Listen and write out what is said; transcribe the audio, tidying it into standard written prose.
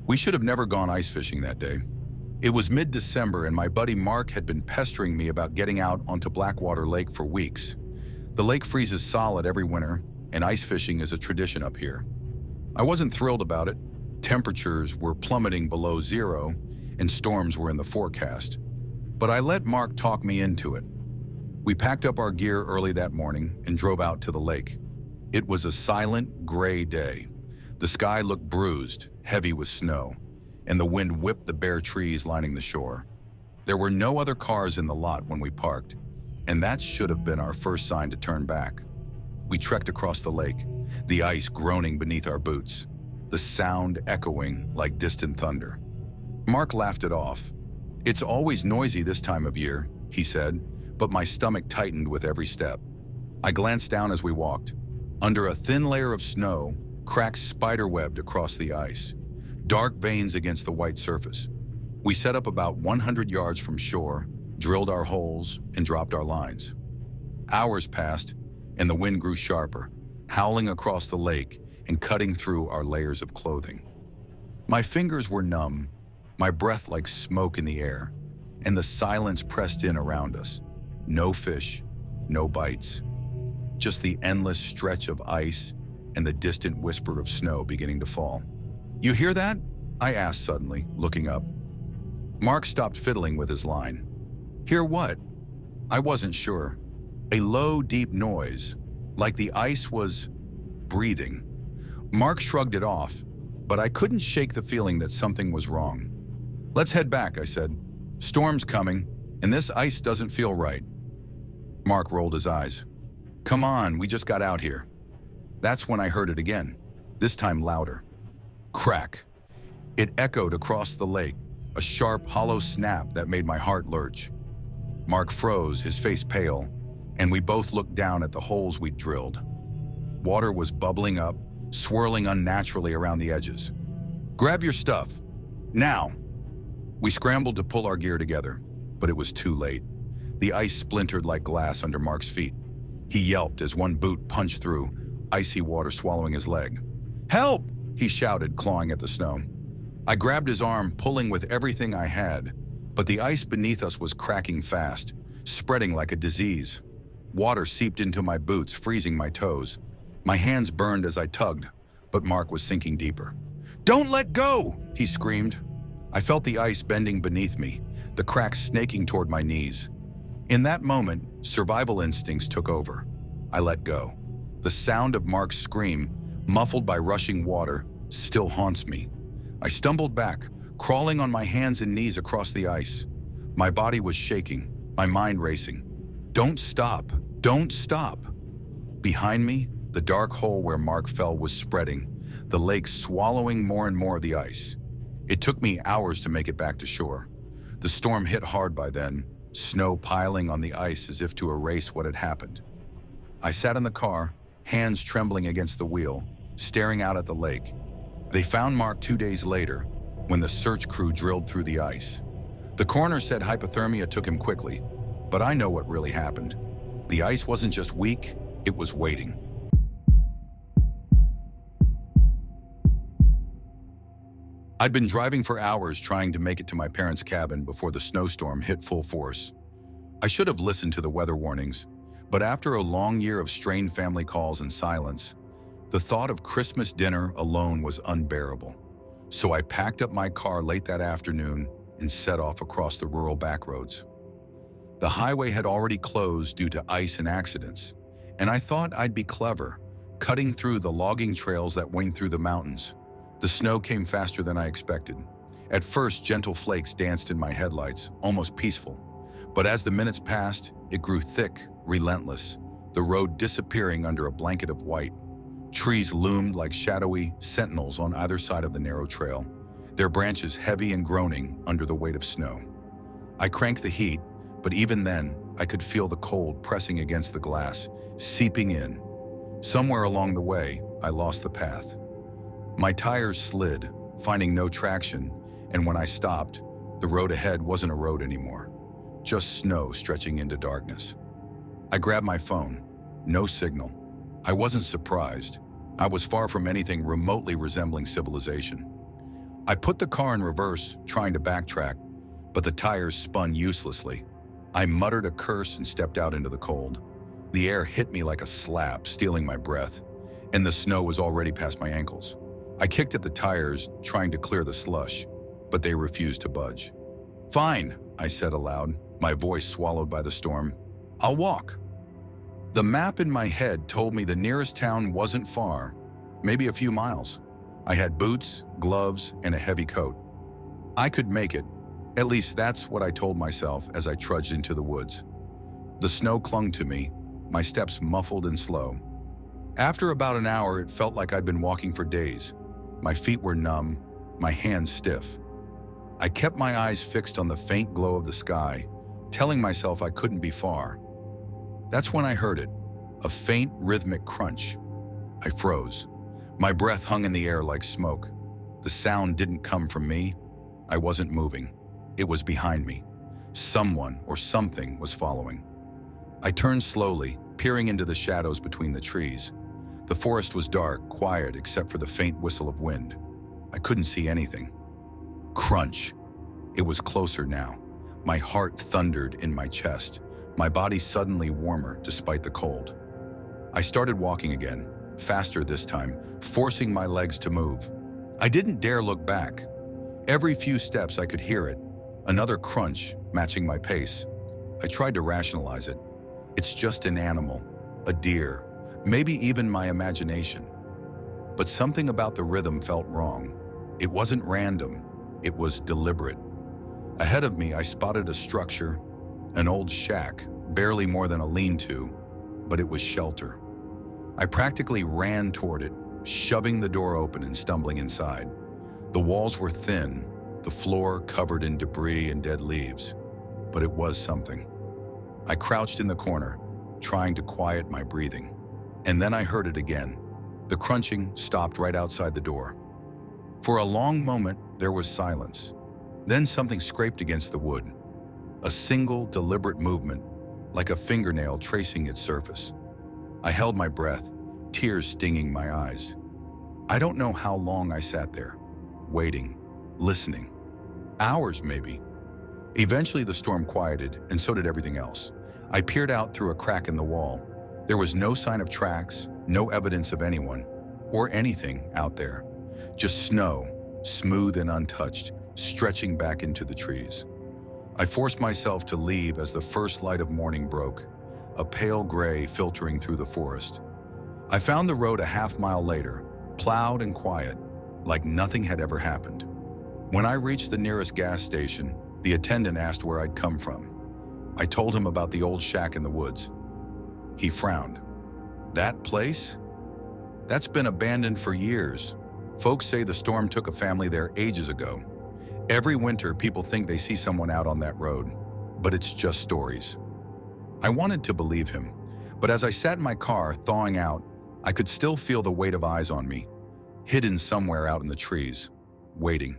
We should have never gone ice fishing that day. It was mid-December and my buddy Mark had been pestering me about getting out onto Blackwater Lake for weeks. The lake freezes solid every winter, and ice fishing is a tradition up here. I wasn't thrilled about it. Temperatures were plummeting below zero, and storms were in the forecast. But I let Mark talk me into it. We packed up our gear early that morning and drove out to the lake. It was a silent, gray day. The sky looked bruised, heavy with snow, and the wind whipped the bare trees lining the shore. There were no other cars in the lot when we parked, and that should have been our first sign to turn back. We trekked across the lake, the ice groaning beneath our boots, the sound echoing like distant thunder. Mark laughed it off. "It's always noisy this time of year," he said, but my stomach tightened with every step. I glanced down as we walked. Under a thin layer of snow, cracks spiderwebbed across the ice, dark veins against the white surface. We set up about 100 yards from shore, drilled our holes, and dropped our lines. Hours passed, and the wind grew sharper, howling across the lake and cutting through our layers of clothing. My fingers were numb, my breath like smoke in the air, and the silence pressed in around us. No fish, no bites, just the endless stretch of ice and the distant whisper of snow beginning to fall. "You hear that?" I asked suddenly, looking up. Mark stopped fiddling with his line. "Hear what?" I wasn't sure. A low, deep noise, like the ice was breathing. Mark shrugged it off, but I couldn't shake the feeling that something was wrong. "Let's head back," I said. "Storm's coming, and this ice doesn't feel right." Mark rolled his eyes. "Come on, we just got out here." That's when I heard it again, this time louder. Crack. It echoed across the lake, a sharp, hollow snap that made my heart lurch. Mark froze, his face pale, and we both looked down at the holes we'd drilled. Water was bubbling up, swirling unnaturally around the edges. "Grab your stuff. Now!" We scrambled to pull our gear together, but it was too late. The ice splintered like glass under Mark's feet. He yelped as one boot punched through, icy water swallowing his leg. "Help!" he shouted, clawing at the snow. I grabbed his arm, pulling with everything I had, but the ice beneath us was cracking fast, spreading like a disease. Water seeped into my boots, freezing my toes. My hands burned as I tugged, but Mark was sinking deeper. "Don't let go!" he screamed. I felt the ice bending beneath me, the cracks snaking toward my knees. In that moment, survival instincts took over. I let go. The sound of Mark's scream, muffled by rushing water, still haunts me. I stumbled back, crawling on my hands and knees across the ice. My body was shaking, my mind racing. "Don't stop! Don't stop!" Behind me, the dark hole where Mark fell was spreading, the lake swallowing more and more of the ice. It took me hours to make it back to shore. The storm hit hard by then, snow piling on the ice as if to erase what had happened. I sat in the car, hands trembling against the wheel, staring out at the lake. They found Mark 2 days later, when the search crew drilled through the ice. The coroner said hypothermia took him quickly, but I know what really happened. The ice wasn't just weak, it was waiting. I'd been driving for hours trying to make it to my parents' cabin before the snowstorm hit full force. I should have listened to the weather warnings, but after a long year of strained family calls and silence, the thought of Christmas dinner alone was unbearable. So I packed up my car late that afternoon and set off across the rural backroads. The highway had already closed due to ice and accidents, and I thought I'd be clever, cutting through the logging trails that winged through the mountains. The snow came faster than I expected. At first, gentle flakes danced in my headlights, almost peaceful. But as the minutes passed, it grew thick, relentless, the road disappearing under a blanket of white. Trees loomed like shadowy sentinels on either side of the narrow trail, their branches heavy and groaning under the weight of snow. I cranked the heat, but even then, I could feel the cold pressing against the glass, seeping in. Somewhere along the way, I lost the path. My tires slid, finding no traction, and when I stopped, the road ahead wasn't a road anymore, just snow stretching into darkness. I grabbed my phone. No signal. I wasn't surprised. I was far from anything remotely resembling civilization. I put the car in reverse, trying to backtrack, but the tires spun uselessly. I muttered a curse and stepped out into the cold. The air hit me like a slap, stealing my breath, and the snow was already past my ankles. I kicked at the tires, trying to clear the slush, but they refused to budge. "Fine," I said aloud, my voice swallowed by the storm. "I'll walk." The map in my head told me the nearest town wasn't far, maybe a few miles. I had boots, gloves, and a heavy coat. I could make it. At least that's what I told myself as I trudged into the woods. The snow clung to me, my steps muffled and slow. After about an hour, it felt like I'd been walking for days. My feet were numb, my hands stiff. I kept my eyes fixed on the faint glow of the sky, telling myself I couldn't be far. That's when I heard it, a faint rhythmic crunch. I froze. My breath hung in the air like smoke. The sound didn't come from me. I wasn't moving. It was behind me. Someone or something was following. I turned slowly, peering into the shadows between the trees. The forest was dark, quiet except for the faint whistle of wind. I couldn't see anything. Crunch. It was closer now. My heart thundered in my chest, my body suddenly warmer despite the cold. I started walking again, faster this time, forcing my legs to move. I didn't dare look back. Every few steps I could hear it, another crunch matching my pace. I tried to rationalize it. It's just an animal, a deer, maybe even my imagination. But something about the rhythm felt wrong. It wasn't random, it was deliberate. Ahead of me, I spotted a structure, an old shack, barely more than a lean-to, but it was shelter. I practically ran toward it, shoving the door open and stumbling inside. The walls were thin, the floor covered in debris and dead leaves, but it was something. I crouched in the corner, trying to quiet my breathing. And then I heard it again. The crunching stopped right outside the door. For a long moment, there was silence. Then something scraped against the wood. A single, deliberate movement, like a fingernail tracing its surface. I held my breath, tears stinging my eyes. I don't know how long I sat there, waiting, listening. Hours, maybe. Eventually, the storm quieted, and so did everything else. I peered out through a crack in the wall. There was no sign of tracks, no evidence of anyone, or anything out there. Just snow, smooth and untouched, stretching back into the trees. I forced myself to leave as the first light of morning broke, a pale gray filtering through the forest. I found the road a half-mile later, plowed and quiet, like nothing had ever happened. When I reached the nearest gas station, the attendant asked where I'd come from. I told him about the old shack in the woods. He frowned. "That place? That's been abandoned for years. Folks say the storm took a family there ages ago. Every winter, people think they see someone out on that road, but it's just stories." I wanted to believe him, but as I sat in my car, thawing out, I could still feel the weight of eyes on me, hidden somewhere out in the trees, waiting.